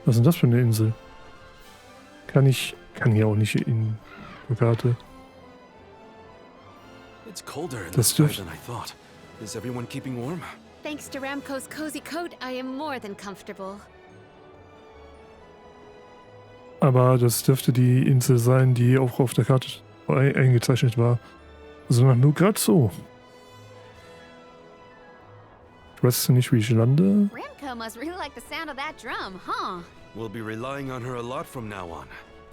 Was ist denn das für eine Insel? Kann hier auch nicht in die Karte. It's colder in Das the sky dürfte... than I thought. Is everyone keeping warm? Thanks to Ramco's cozy coat, I am more than comfortable. Aber das dürfte die Insel sein, die auch auf der Karte eingezeichnet war. Sondern nur gerade so. Ich weiß nicht, wie ich lande. Ramco must really like the sound of that drum, huh? We'll be relying on her a lot from now on.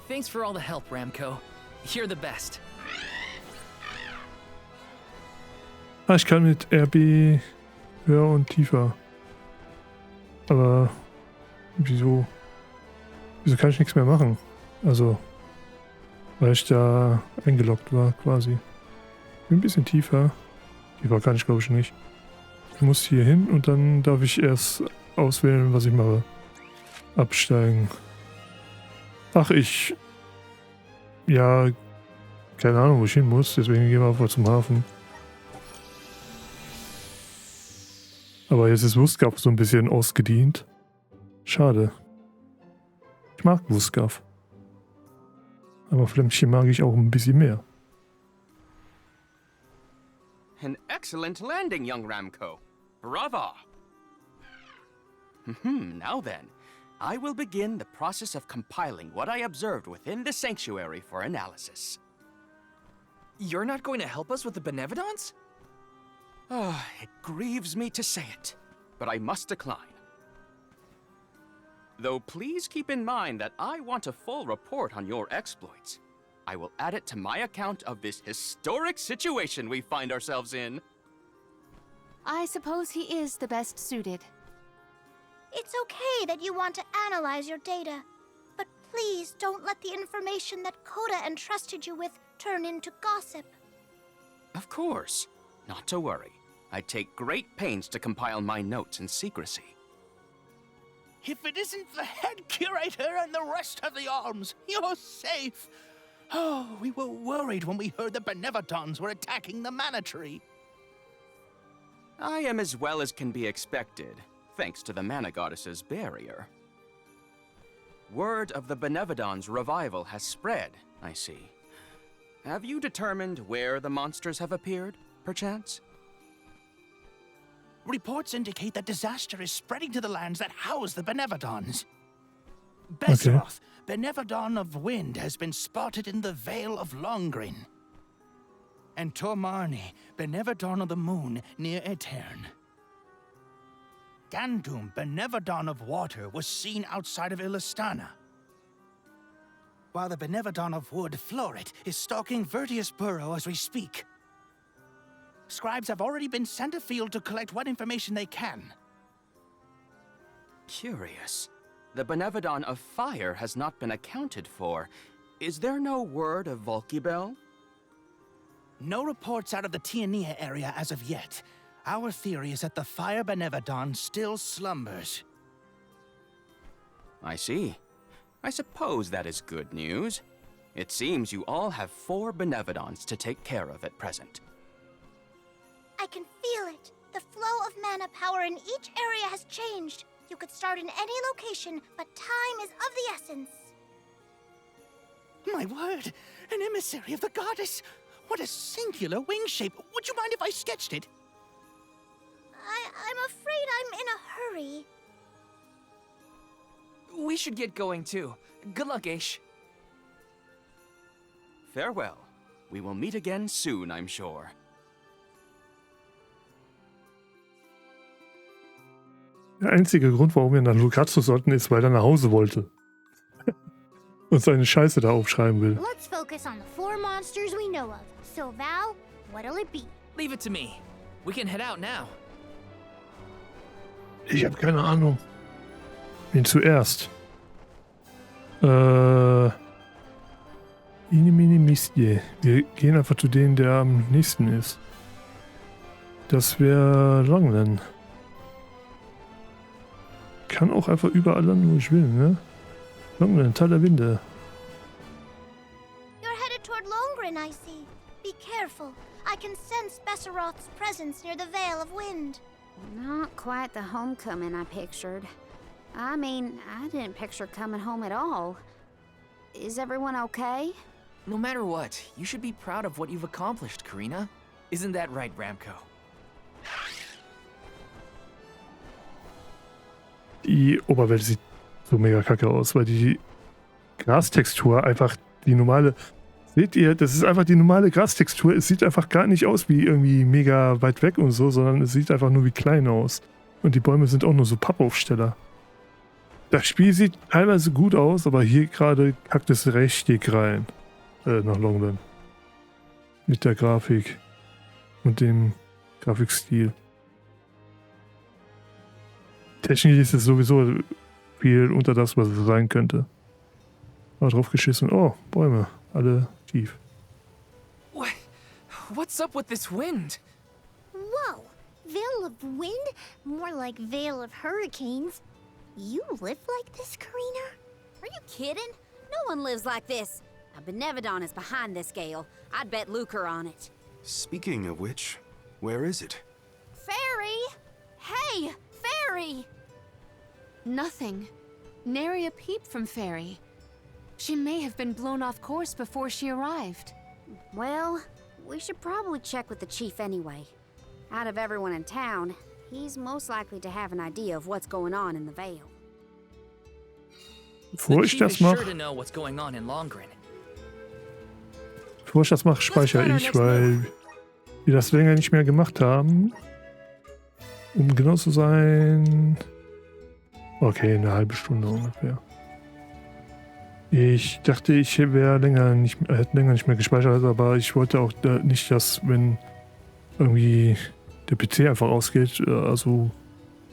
Thanks for all the help, Ramco. You're the best. Ah, ich kann mit RB höher und tiefer. Aber wieso kann ich nichts mehr machen? Also, weil ich da eingeloggt war quasi. Ein bisschen tiefer. Tiefer kann ich glaube ich nicht. Ich muss hier hin und dann darf ich erst auswählen, was ich mache. Absteigen. Ach, ja, keine Ahnung, wo ich hin muss, deswegen gehen wir einfach zum Hafen. Aber jetzt ist Wuskav so ein bisschen ausgedient. Schade. Ich mag Wuskav. Aber Flämmchen mag ich auch ein bisschen mehr. An excellent landing, young Ramco. Brava! Now then, I will begin the process of compiling what I observed within the sanctuary for analysis. You're not going to help us with the Benevodons? It grieves me to say it, but I must decline. Though please keep in mind that I want a full report on your exploits. I will add it to my account of this historic situation we find ourselves in. I suppose he is the best suited. It's okay that you want to analyze your data, but please don't let the information that Coda entrusted you with turn into gossip. Of course. Not to worry. I take great pains to compile my notes in secrecy. If it isn't the head curator and the rest of the arms, you're safe. Oh, we were worried when we heard the Benevodons were attacking the Mana Tree. I am as well as can be expected, thanks to the Mana Goddess's barrier. Word of the Benevodons' revival has spread, I see. Have you determined where the monsters have appeared, perchance? Reports indicate that disaster is spreading to the lands that house the Benevodons. Besroth, Benevodon of Wind, has been spotted in the Vale of Longlen. And Tormarni, Benevodon of the Moon, near Etern. Gandum, Benevodon of Water, was seen outside of Illistana. While the Benevodon of Wood, Florit, is stalking Vertius Burrow as we speak. Scribes have already been sent afield to collect what information they can. Curious. The Benevodon of Fire has not been accounted for. Is there no word of Volkibel? No reports out of the Tiania area as of yet. Our theory is that the Fire Benevodon still slumbers. I see. I suppose that is good news. It seems you all have 4 Benevodons to take care of at present. I can feel it. The flow of mana power in each area has changed. You could start in any location, but time is of the essence. My word! An emissary of the goddess! What a singular wing shape! Would you mind if I sketched it? I'm afraid I'm in a hurry. We should get going too. Good luck, Aish. Farewell. We will meet again soon, I'm sure. Der einzige Grund, warum wir nach Lucazzo sollten, ist, weil er nach Hause wollte. Und seine Scheiße da aufschreiben will. Let's focus on the 4 monsters we know of. So, Val, what'll it be? Leave it to me. We can head out now. Ich habe keine Ahnung. Wen zuerst? Inimini Mistie. Wir gehen einfach zu denen, der am nächsten ist. Das wäre Longlen. Kann auch einfach überall landen, wo ich will, ne? Longlen, Tal der Winde. You're headed toward Longren, I see. Be careful. I can sense Besseroth's presence near the Vale of Wind. Not quite the homecoming I pictured. I mean, I didn't picture coming home at all. Is everyone okay? No matter what, you should be proud of what you've accomplished, Karina. Isn't that right, Ramco? Die Oberwelt sieht so mega kacke aus, weil die Grastextur einfach die normale... Seht ihr, das ist einfach die normale Grastextur. Es sieht einfach gar nicht aus wie irgendwie mega weit weg und so, sondern es sieht einfach nur wie klein aus. Und die Bäume sind auch nur so Pappaufsteller. Das Spiel sieht teilweise gut aus, aber hier gerade kackt es richtig rein. Nach Longlen. Mit der Grafik. Und dem Grafikstil. Technisch ist es sowieso viel unter das, was es sein könnte. Aber drauf geschissen. Oh, Bäume. Alle tief. What's up with this wind? Whoa! Veil of wind? More like veil of hurricanes. You live like this, Karina? Are you kidding? No one lives like this. A Benevodon is behind this gale. I'd bet lucre on it. Speaking of which, where is it? Fairy! Hey, Fairy! Nothing. Nary a peep from Fairy. She may have been blown off course before she arrived. Well, we should probably check with the chief anyway. Out of everyone in town, he's most likely to have an idea of what's going on in the Vale. Bevor ich das mache, speichere ich, weil wir das länger nicht mehr gemacht haben. Um genau zu sein... Okay, eine halbe Stunde ungefähr. Ich dachte, ich wäre hätte länger nicht mehr gespeichert, aber ich wollte auch nicht, dass, wenn irgendwie der PC einfach ausgeht, also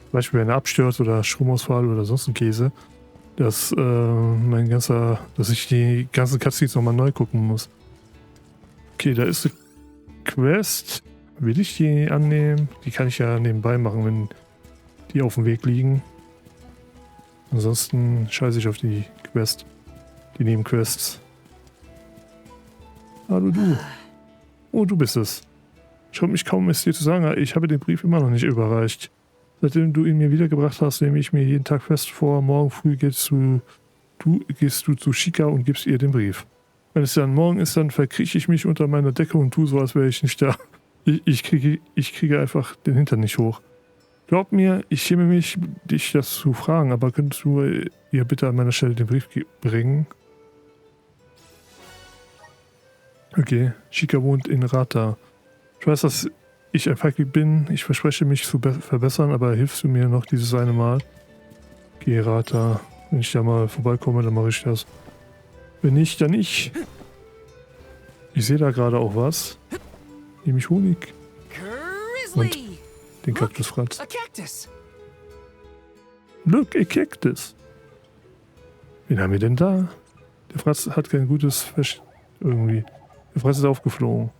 zum Beispiel wenn er abstürzt oder Stromausfall oder sonst ein Käse, dass ich die ganzen Cutscenes nochmal neu gucken muss. Okay, da ist eine Quest. Will ich die annehmen? Die kann ich ja nebenbei machen, wenn die auf dem Weg liegen. Ansonsten scheiße ich auf die Quest. Die Nebenquests. Hallo du. Oh, du bist es. Schaut mich kaum, es dir zu sagen, ich habe den Brief immer noch nicht überreicht. Seitdem du ihn mir wiedergebracht hast, nehme ich mir jeden Tag fest vor, morgen früh gehst du zu Chica und gibst ihr den Brief. Wenn es dann morgen ist, dann verkrieche ich mich unter meiner Decke und tue so, als wäre ich nicht da. Ich kriege einfach den Hintern nicht hoch. Glaub mir, ich schäme mich, dich das zu fragen, aber könntest du ihr bitte an meiner Stelle den Brief bringen? Okay, Chica wohnt in Rata. Ich weiß, dass ich ein Feigling bin. Ich verspreche mich zu verbessern, aber hilfst du mir noch dieses eine Mal? Geh, Rata. Wenn ich da mal vorbeikomme, dann mache ich das. Wenn nicht, dann nicht. Ich sehe da gerade auch was. Nämlich Honig. Und den Kaktus Franz. Look, a cactus. Wen haben wir denn da? Der Franz hat kein gutes Fisch irgendwie. Der Franz ist aufgeflogen.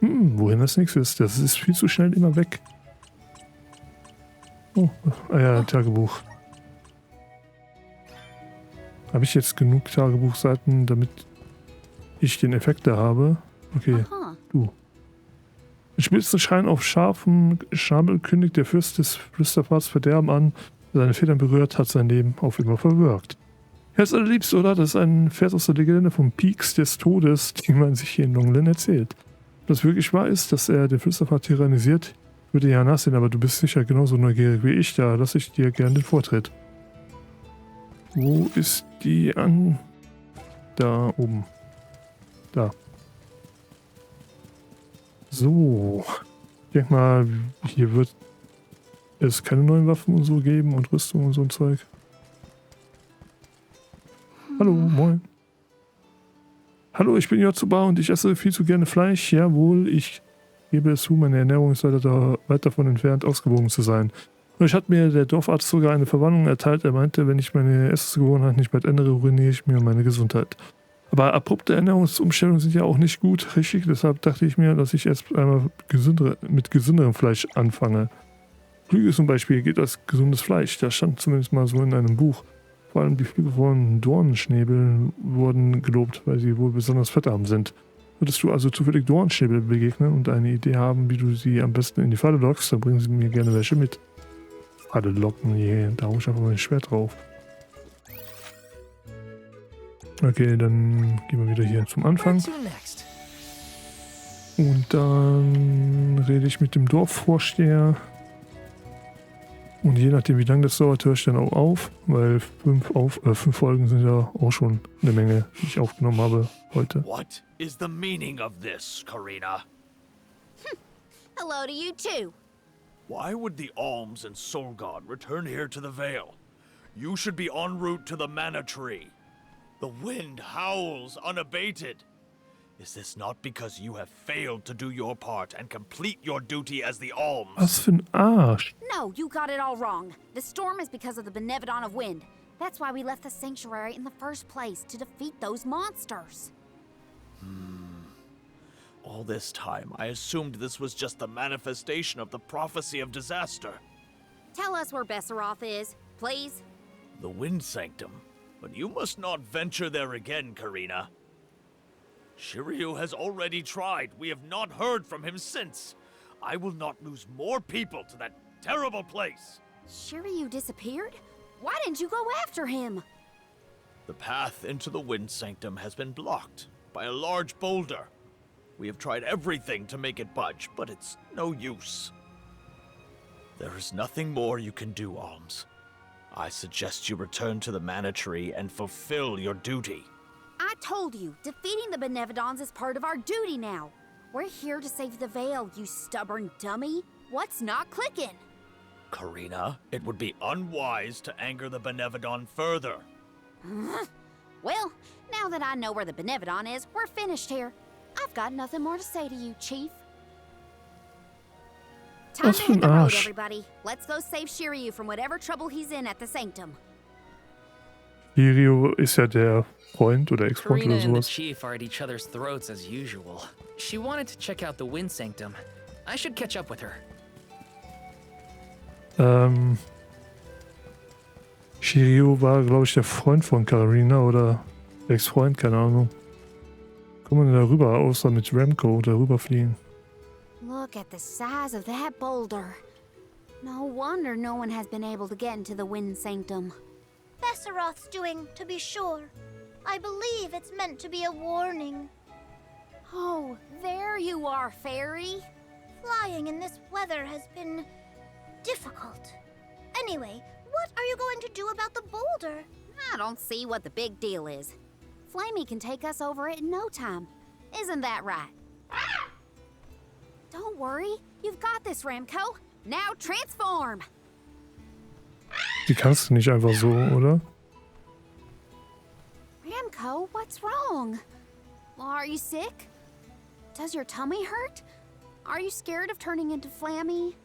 Wohin das nichts ist. Das ist viel zu schnell immer weg. Oh, ja, Tagebuch. Habe ich jetzt genug Tagebuchseiten, damit ich den Effekt da habe? Okay, du. Mit spitzen Schein auf scharfen Schnabel kündigt der Fürst des Flüsterpfads Verderben an. Wer seine Federn berührt, hat sein Leben auf immer verwirkt. Herzallerliebst, oder? Das ist ein Vers aus der Legende vom Peaks des Todes, die man sich hier in Longlen erzählt. Ob das wirklich wahr ist, dass er den Flüsterpfad tyrannisiert, würde ja nachsehen, aber du bist sicher genauso neugierig wie ich. Da lasse ich dir gern den Vortritt. Wo ist die an? Da oben. Da. So. Ich denke mal, hier wird es keine neuen Waffen und so geben und Rüstung und so ein Zeug. Hallo, moin. Hallo, ich bin Jotsuba und ich esse viel zu gerne Fleisch. Jawohl, ich gebe es zu, meine Ernährung ist weit davon entfernt, ausgewogen zu sein. Neulich hat mir der Dorfarzt sogar eine Verwarnung erteilt. Er meinte, wenn ich meine Essensgewohnheit nicht bald ändere, ruiniere ich mir meine Gesundheit. Aber abrupte Ernährungsumstellungen sind ja auch nicht gut, richtig? Deshalb dachte ich mir, dass ich erst einmal mit gesünderem Fleisch anfange. Flügel zum Beispiel geht als gesundes Fleisch. Das stand zumindest mal so in einem Buch. Vor allem die Flügel von Dornenschnäbeln wurden gelobt, weil sie wohl besonders fettarm sind. Würdest du also zufällig Dornschnäbel begegnen und eine Idee haben, wie du sie am besten in die Falle lockst, dann bringen sie mir gerne welche mit. Alle Locken hier. Da hau ich einfach mein Schwert drauf. Okay, dann gehen wir wieder hier zum Anfang. Where to next? Und dann rede ich mit dem Dorfvorsteher. Und je nachdem, wie lange das dauert, höre ich dann auch auf. Weil 5 Folgen sind ja auch schon eine Menge, die ich aufgenommen habe heute. What is the meaning of this, Karina? Hello to you too. Why would the Alms and Soul God return here to the Vale? You should be en route to the Mana Tree. The wind howls unabated. Is this not because you have failed to do your part and complete your duty as the Alms? Was für ein Arsch. No, you got it all wrong. The storm is because of the Benevodon of Wind. That's why we left the sanctuary in the first place, to defeat those monsters. All this time, I assumed this was just the manifestation of the prophecy of disaster. Tell us where Besseroth is, please. The Wind Sanctum. But you must not venture there again, Karina. Shiryu has already tried. We have not heard from him since. I will not lose more people to that terrible place. Shiryu disappeared? Why didn't you go after him? The path into the Wind Sanctum has been blocked by a large boulder. We have tried everything to make it budge, but it's no use. There is nothing more you can do, Alms. I suggest you return to the Mana Tree and fulfill your duty. I told you, defeating the Benevodons is part of our duty now. We're here to save the Vale, you stubborn dummy. What's not clicking? Karina, it would be unwise to anger the Benevodon further. Well, now that I know where the Benevodon is, we're finished here. I've got nothing more to say to you, Chief. Time to hit the road, everybody. Let's go save Shiryu from whatever trouble he's in at the Sanctum. Shiryu ist ja der Freund oder Ex-Freund Karina oder and the sowas. chief are at each other's throats as usual. She wanted to check out the Wind Sanctum. I should catch up with her. Shiryu war, glaube ich, der Freund von Karina oder Ex-Freund, keine Ahnung. Kommen wir denn da rüber, außer mit Remco da rüberfliegen? Look at the size of that boulder. No wonder no one has been able to get into the Wind Sanctum. Besseroth's doing, to be sure. I believe it's meant to be a warning. Oh, there you are, Fairy. Flying in this weather has been difficult. Anyway, what are you going to do about the boulder? I don't see what the big deal is. Flamey can take us over it in no time. Isn't that right? Don't worry. You've got this, Ramco. Now transform! Die kannst du nicht einfach so, oder? Ramco, what's wrong? Are you sick? Does your tummy hurt? Are you scared of turning into Flammy?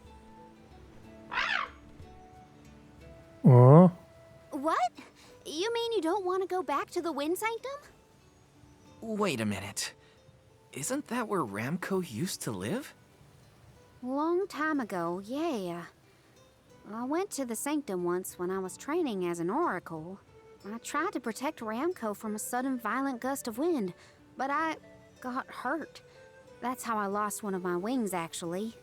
Oh, What? You mean you don't want to go back to the Wind Sanctum? Wait a minute. Isn't that where Ramco used to live? Long time ago, yeah. I went to the Sanctum once when I was training as an oracle. I tried to protect Ramco from a sudden violent gust of wind, but I got hurt. That's how I lost one of my wings, actually.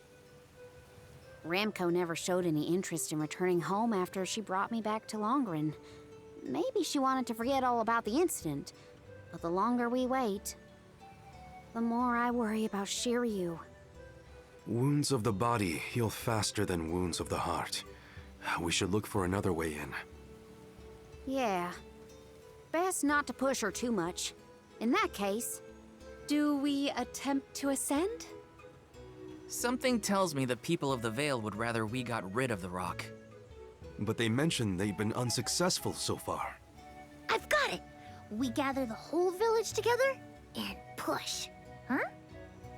Ramco never showed any interest in returning home after she brought me back to Longlen. Maybe she wanted to forget all about the incident, but the longer we wait, the more I worry about Shiryu. Wounds of the body heal faster than wounds of the heart. We should look for another way in. Yeah. Best not to push her too much. In that case, Do we attempt to ascend? Something tells me the people of the Vale would rather we got rid of the rock. But they mentioned they've been unsuccessful so far. I've got it! We gather the whole village together and push. Huh?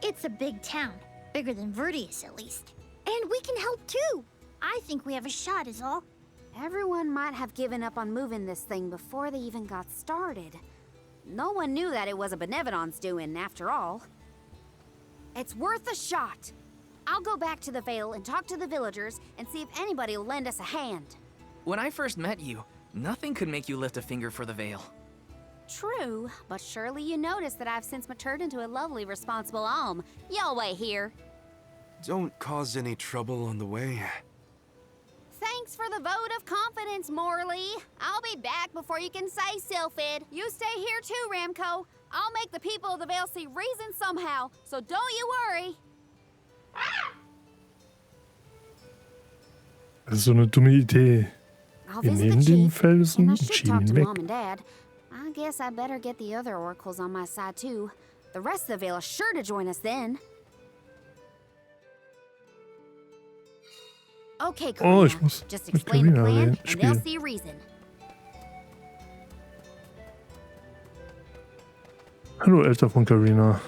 It's a big town. Bigger than Vertius, at least. And we can help too. I think we have a shot, is all. everyone might have given up on moving this thing before they even got started. No one knew that it was a Benevodon's doing, after all. It's worth a shot. I'll go back to the Vale and talk to the villagers and see if anybody will lend us a hand. When I first met you, nothing could make you lift a finger for the Vale. True, but surely you noticed that I've since matured into a lovely, responsible alm. Y'all wait here. Don't cause any trouble on the way. Thank Thanks for the vote of confidence, Morley. I'll be back before you can say Sylphid. You stay here too, Ramco. I'll make the people of the Vale see reason somehow, so don't you worry. Das ist so eine dumme Idee. I'll Wir visit nehmen the den chief, Felsen and I und should schieben talk to ihn Mom weg. and Dad. I guess I better get the other oracles on my side too. The rest of the Vale is sure to join us then. Okay, Karina. Oh, ich muss Just mit explain the Karina plan, reden, and they'll spielen. see reason. Hallo, Eltern von Karina.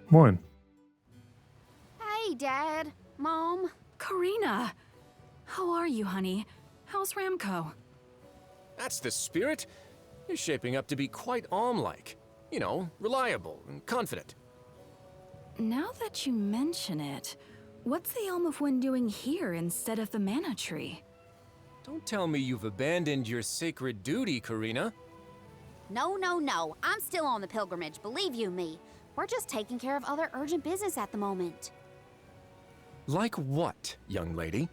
Moin. Hey, Dad, Mom. Karina! How are you, honey? How's Ramco? That's the spirit. You're shaping up to be quite Alm-like. You know, reliable and confident. Now that you mention it, what's the Elm of Wind doing here instead of the Mana Tree? Don't tell me you've abandoned your sacred duty, Karina. No, no, no. I'm still on the pilgrimage, believe you me. We're just taking care of other urgent business at the moment. Like what, young lady?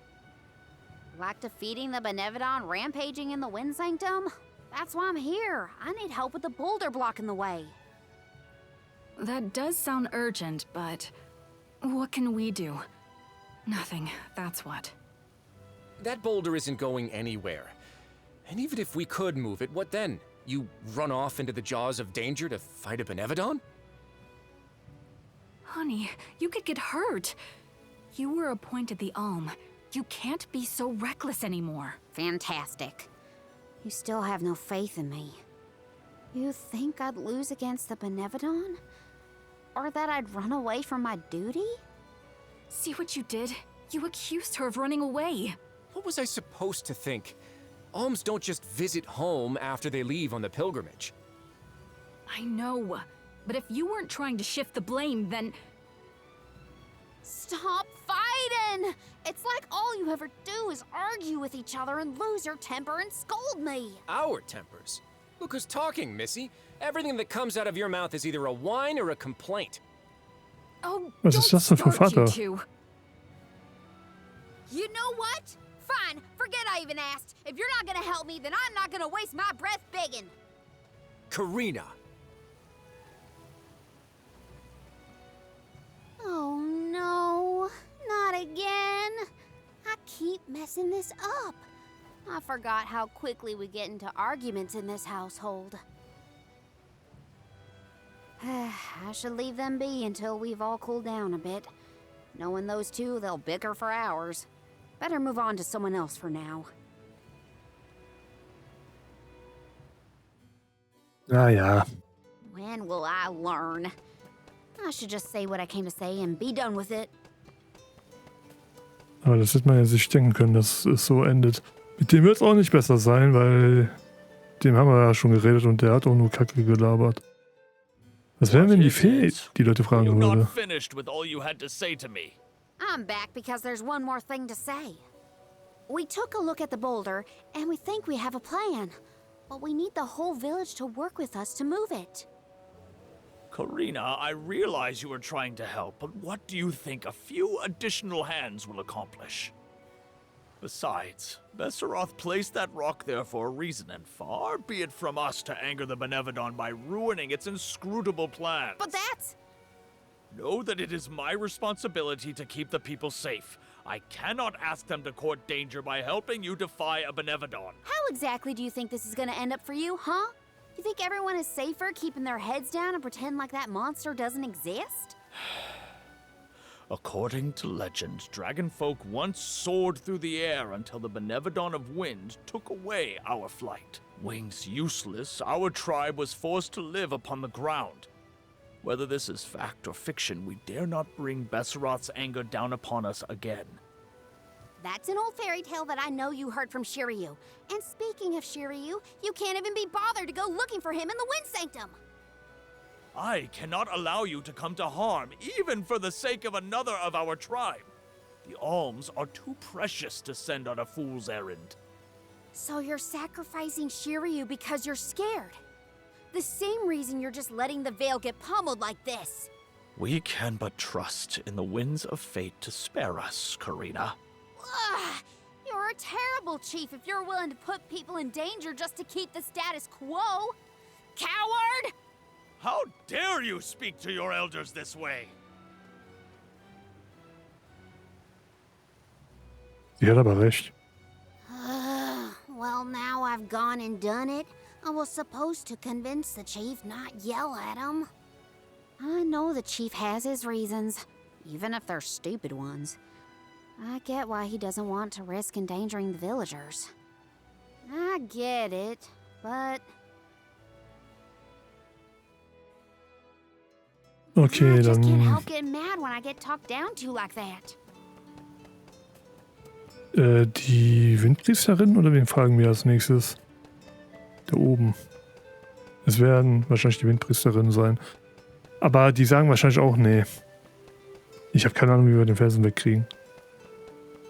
Like defeating the Benevodon rampaging in the Wind Sanctum? That's why I'm here. I need help with the boulder blocking the way. That does sound urgent, but what can we do? Nothing, that's what. That boulder isn't going anywhere. And even if we could move it, what then? You run off into the jaws of danger to fight a Benevodon? Honey, you could get hurt. You were appointed the Alm. You can't be so reckless anymore. Fantastic. You still have no faith in me. You think I'd lose against the Benevodon? Or that I'd run away from my duty? See what you did? You accused her of running away. What was I supposed to think? Alms don't just visit home after they leave on the pilgrimage. I know, but if you weren't trying to shift the blame, then... Stop fighting! It's like all you ever do is argue with each other and lose your temper and scold me. Our tempers? Look who's talking, Missy. Everything that comes out of your mouth is either a whine or a complaint. Oh, Was don't ist das denn für start, you Vater? two. You know what? Fine, forget I even asked. If you're not gonna help me, then I'm not gonna waste my breath begging. Karina! Oh no, not again. I keep messing this up. I forgot how quickly we get into arguments in this household. I should leave them be until we've all cooled down a bit. Knowing those two, they'll bicker for hours. Better move on to someone else for now. Ah ja. When will I learn? I should just say what I came to say and be done with it. Aber das hätte man ja sich denken können, dass es so endet. Mit dem wird es auch nicht besser sein, weil dem haben wir ja schon geredet und der hat auch nur Kacke gelabert. Was wäre, wenn die Fee die Leute fragen You're würde? not finished with all you had to say to me. I'm back because there's one more thing to say. We took a look at the boulder, and we think we have a plan. But we need the whole village to work with us to move it. Karina, I realize you are trying to help, but what do you think a few additional hands will accomplish? Besides, Besseroth placed that rock there for a reason, and far be it from us to anger the Benevodon by ruining its inscrutable plans. But that's... Know that it is my responsibility to keep the people safe. I cannot ask them to court danger by helping you defy a Benevodon. How exactly do you think this is gonna end up for you, huh? You think everyone is safer keeping their heads down and pretend like that monster doesn't exist? According to legend, dragonfolk once soared through the air until the Benevodon of Wind took away our flight. Wings useless, our tribe was forced to live upon the ground. Whether this is fact or fiction, we dare not bring Besseroth's anger down upon us again. That's an old fairy tale that I know you heard from Shiryu. And speaking of Shiryu, you can't even be bothered to go looking for him in the Wind Sanctum. I cannot allow you to come to harm, even for the sake of another of our tribe. The alms are too precious to send on a fool's errand. So you're sacrificing Shiryu because you're scared? The same reason you're just letting the Vale get pummeled like this. We can but trust in the winds of fate to spare us, Karina. Ugh, you're You're a terrible chief if you're willing to put people in danger just to keep the status quo. Coward! How dare you speak to your elders this way? Sie hat aber recht. Well, now I've gone and done it. I was supposed to convince the chief, not yell at him. I know the chief has his reasons, even if they're stupid ones. I get why he doesn't want to risk endangering the villagers. I get it, but... Okay, I just can't dann help getting mad when I get talked down to like that. die Windpriesterin oder wen fragen wir als nächstes? Da oben. Es werden wahrscheinlich die Windpriesterin sein. Aber die sagen wahrscheinlich auch, nee. Ich habe keine Ahnung, wie wir den Felsen wegkriegen.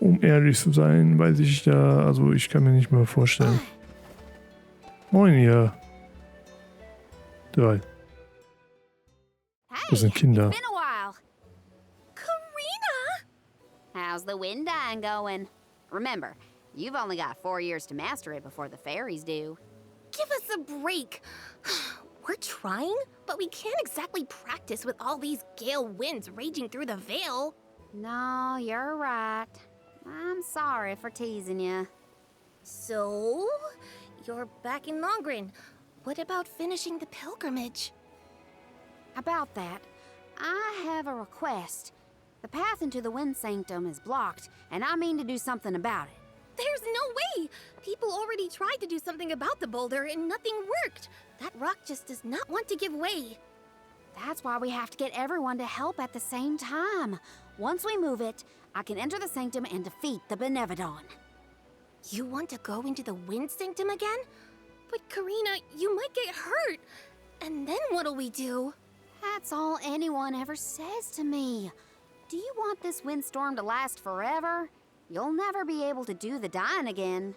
Um ehrlich zu sein, weiß ich da, also ich kann mir nicht mehr vorstellen. Moin ihr. Drei. Das sind Kinder. It's been a while. Karina! How's the wind dying going? Remember, you've only got 4 years to master it before the fairies do. Give us a break. We're trying, but we can't exactly practice with all these gale winds raging through the Vale. No, you're right. I'm sorry for teasing you. So, you're back in Longlen. What about finishing the pilgrimage? About that, I have a request. The path into the Wind Sanctum is blocked, and I mean to do something about it. There's no way! People already tried to do something about the boulder and nothing worked. That rock just does not want to give way. That's why we have to get everyone to help at the same time. Once we move it, I can enter the sanctum and defeat the Benevodon. You want to go into the Wind Sanctum again? But Karina, you might get hurt. And then what'll we do? That's all anyone ever says to me. Do you want this windstorm to last forever? You'll never be able to do the dying again.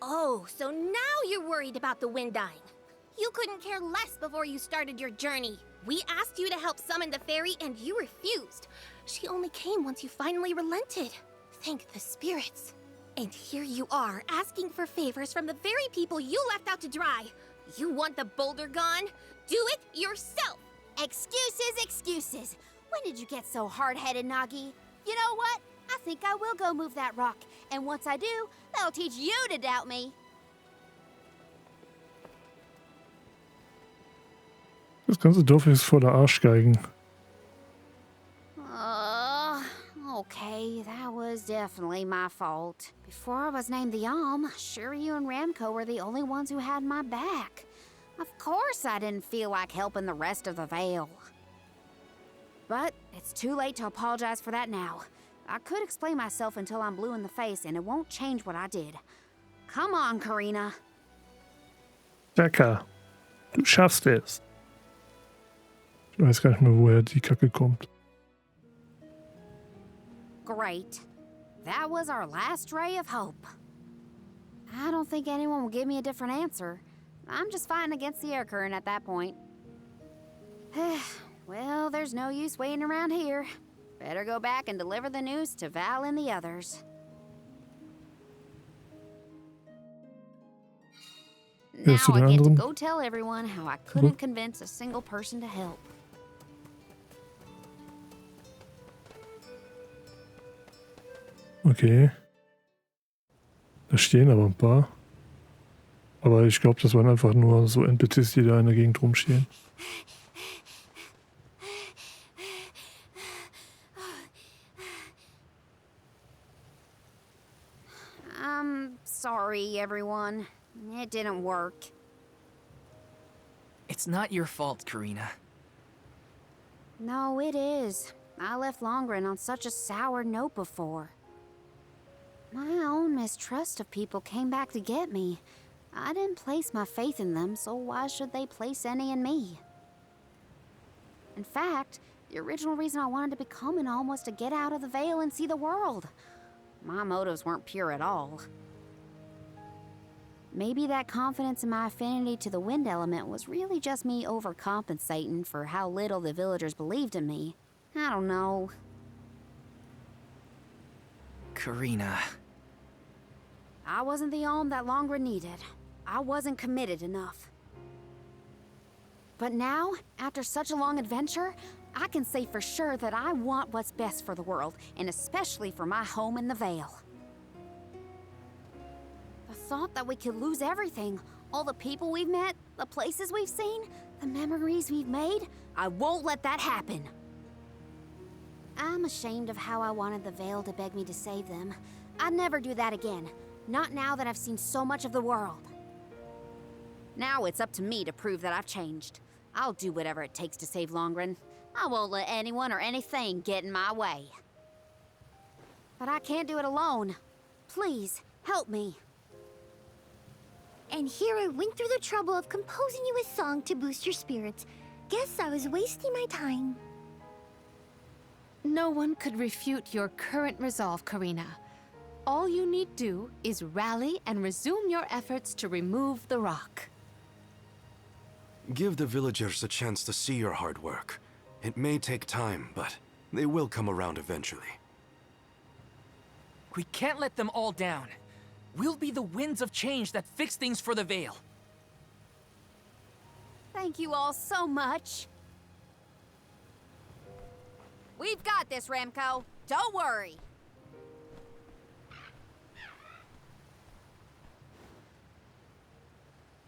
Oh, so now you're worried about the wind dying. You couldn't care less before you started your journey. We asked you to help summon the fairy and you refused. She only came once you finally relented. Thank the spirits. And here you are, asking for favors from the very people you left out to dry. You want the boulder gone? Do it yourself! Excuses, excuses. When did you get so hard-headed, Nagi? You know what? I think I will go move that rock. And once I do, that'll teach you to doubt me. Das ganze Dorf ist voller Arschgeigen. Okay, that was definitely my fault. Before I was named the sure you and Ramco were the only ones who had my back. Of course I didn't feel like helping the rest of the Vale. But it's too late to apologize for that now. I could explain myself until I'm blue in the face, and it won't change what I did. Come on, Karina. Jacka, du schaffst es. Ich weiß gar nicht mehr, woher die Kacke kommt. Great. That was our last ray of hope. I don't think anyone will give me a different answer. I'm just fighting against the air current at that point. Well, there's no use waiting around here. Better go back and deliver the news to Val and the others. Now I get to go tell everyone how I couldn't convince a single person to help. Okay. Da stehen aber ein paar. Aber ich glaube, das waren einfach nur so NPCs, die da in der Gegend rumstehen. I'm sorry, everyone. It didn't work. It's not your fault, Karina. No, it is. I left Longlen on such a sour note before. My own mistrust of people came back to get me. I didn't place my faith in them, so why should they place any in me? In fact, the original reason I wanted to become an Alm was to get out of the Vale and see the world. My motives weren't pure at all. Maybe that confidence in my affinity to the wind element was really just me overcompensating for how little the villagers believed in me. I don't know. Karina. I wasn't the alm that Longren needed. I wasn't committed enough. But now, after such a long adventure, I can say for sure that I want what's best for the world, and especially for my home in the Vale. The thought that we could lose everything, all the people we've met, the places we've seen, the memories we've made, I won't let that happen. I'm ashamed of how I wanted the Vale to beg me to save them. I'd never do that again. Not now that I've seen so much of the world. Now it's up to me to prove that I've changed. I'll do whatever it takes to save Longren. I won't let anyone or anything get in my way. But I can't do it alone. Please, help me. And here I went through the trouble of composing you a song to boost your spirits. Guess I was wasting my time. No one could refute your current resolve, Karina. All you need do is rally and resume your efforts to remove the rock. Give the villagers a chance to see your hard work. It may take time, but they will come around eventually. We can't let them all down. We'll be the winds of change that fix things for the Vale. Thank you all so much. We've got this, Remco. Don't worry.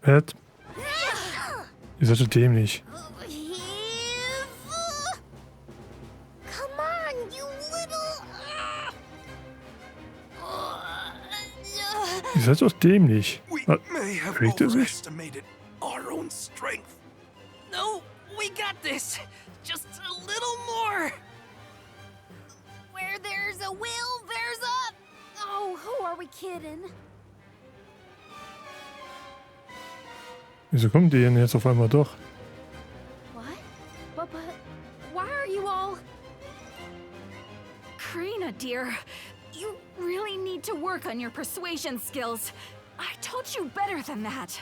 Ed? Ihr seid so dämlich. Come on, you little... Ihr seid doch dämlich. We may have Kriegt er sich? overestimated our own strength. No, we got this. Just a little more. Where there's a will, there's a... Oh, who are we kidding? Wieso kommen die denn jetzt auf einmal doch? What? But why are you all... Karina, dear, you really need to work on your persuasion skills. I told you better than that.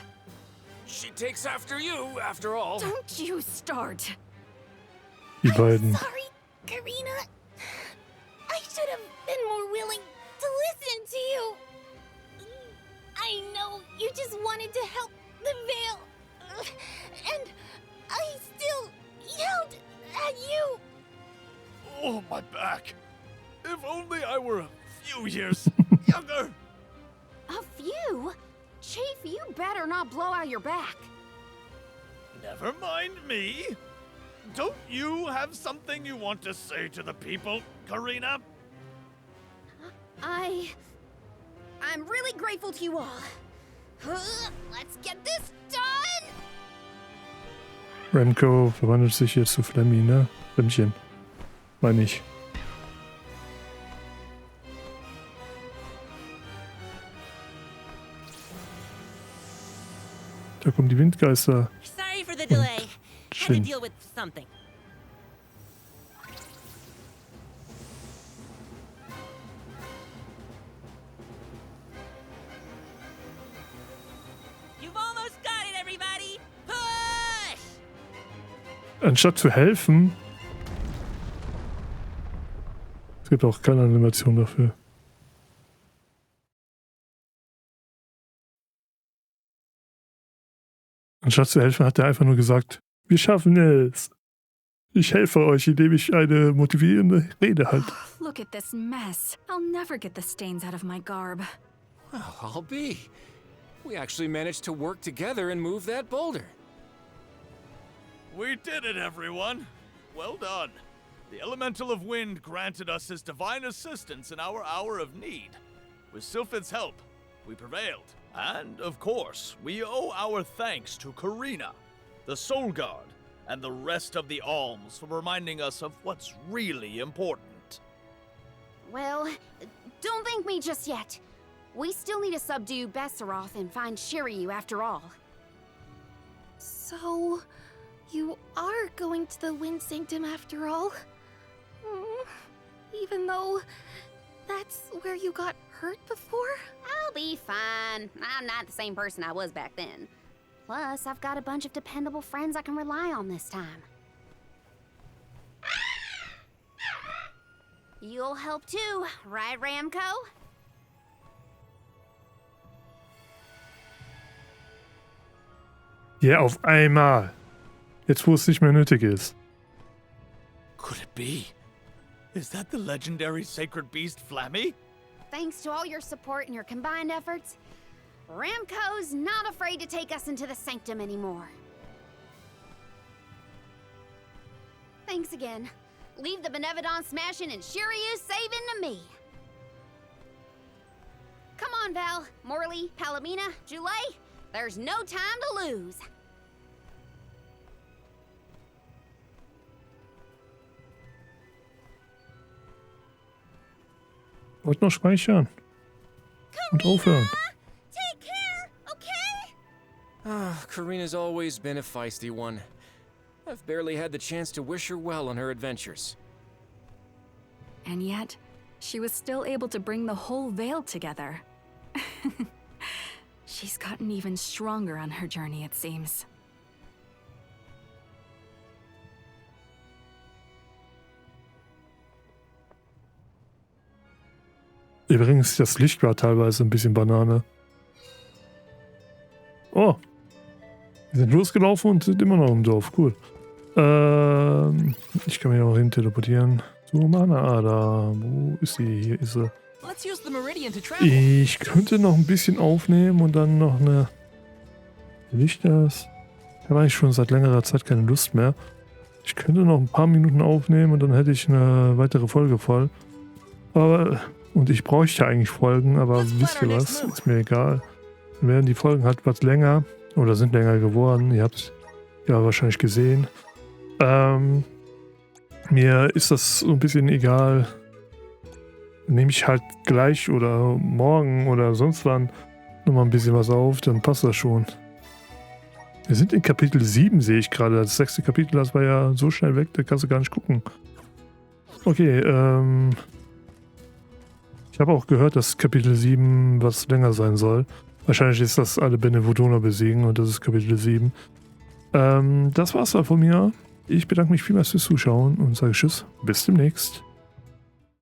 She takes after you, after all. Don't you start. Die beiden. Sorry, Karina. I should have been more willing to listen to you. I know you just wanted to help the Vale. And I still yelled at you. Oh, my back. If only I were a few years younger. A few? Chief, you better not blow out your back. Never mind me. Don't you have something you want to say to the people, Karina? I'm really grateful to you all. Let's get this done! Remco verwandelt sich jetzt zu Flemmi, ne? Flämmchen. Meine ich. Da kommen die Windgeister. Sorry for the delay. Had to Shin. deal with something. You've almost got it, everybody. Push! Anstatt zu helfen. Es gibt auch keine Animation dafür. Anstatt zu helfen, hat er einfach nur gesagt, wir schaffen es. Ich helfe euch, indem ich eine motivierende Rede halte. Look at this mess. I'll never get the stains out of my garb. Well, I'll be. We actually managed to work together and move that boulder. We did it, everyone. Well done. The Elemental of Wind granted us his divine assistance in our hour of need. With Sylphid's help, we prevailed. And, of course, we owe our thanks to Karina, the Soul Guard, and the rest of the Alms for reminding us of what's really important. Well, don't thank me just yet. We still need to subdue Besseroth and find Shiryu after all. So, you are going to the Wind Sanctum after all? Even though that's where you got hurt before? I'll be fine. I'm not the same person I was back then. Plus, I've got a bunch of dependable friends I can rely on this time. You'll help too, right, Ramco? Ja, auf einmal. Jetzt, wo es nicht mehr nötig ist. Could it be? Is that the legendary sacred beast Flammy? Thanks to all your support and your combined efforts, Ramco's not afraid to take us into the sanctum anymore. Thanks again. Leave the Benevodon smashing and Shiryu saving to me. Come on, Val, Morley, Palomina, Joulet. There's no time to lose. Wollt noch speichern. Und aufhören. Take care, okay? Ah, Karina's always been a feisty one. I've barely had the chance to wish her well on her adventures. And yet, she was still able to bring the whole Vale together. She's gotten even stronger on her journey, it seems. Übrigens, das Licht war teilweise ein bisschen Banane. Oh. Wir sind losgelaufen und sind immer noch im Dorf. Cool. Ich kann mich auch hin teleportieren. So, Mana-Ader. Wo ist sie? Hier ist sie. Let's use the meridian to travel. Ich könnte noch ein bisschen aufnehmen und dann noch eine... Will ich das? Ich habe eigentlich schon seit längerer Zeit keine Lust mehr. Ich könnte noch ein paar Minuten aufnehmen und dann hätte ich eine weitere Folge voll. Aber... Und ich bräuchte eigentlich Folgen, aber wisst ihr was? Ist mir egal. Dann werden die Folgen halt was länger oder sind länger geworden. Ihr habt es ja wahrscheinlich gesehen. Mir ist das so ein bisschen egal. Nehme ich halt gleich oder morgen oder sonst wann nochmal ein bisschen was auf, dann passt das schon. Wir sind in Kapitel 7, sehe ich gerade. Das 6. Kapitel, das war ja so schnell weg, da kannst du gar nicht gucken. Okay, ich habe auch gehört, dass Kapitel 7 was länger sein soll. Wahrscheinlich ist das alle Benevodoner besiegen und das ist Kapitel 7. Das war's dann von mir. Ich bedanke mich vielmals fürs Zuschauen und sage Tschüss, bis demnächst.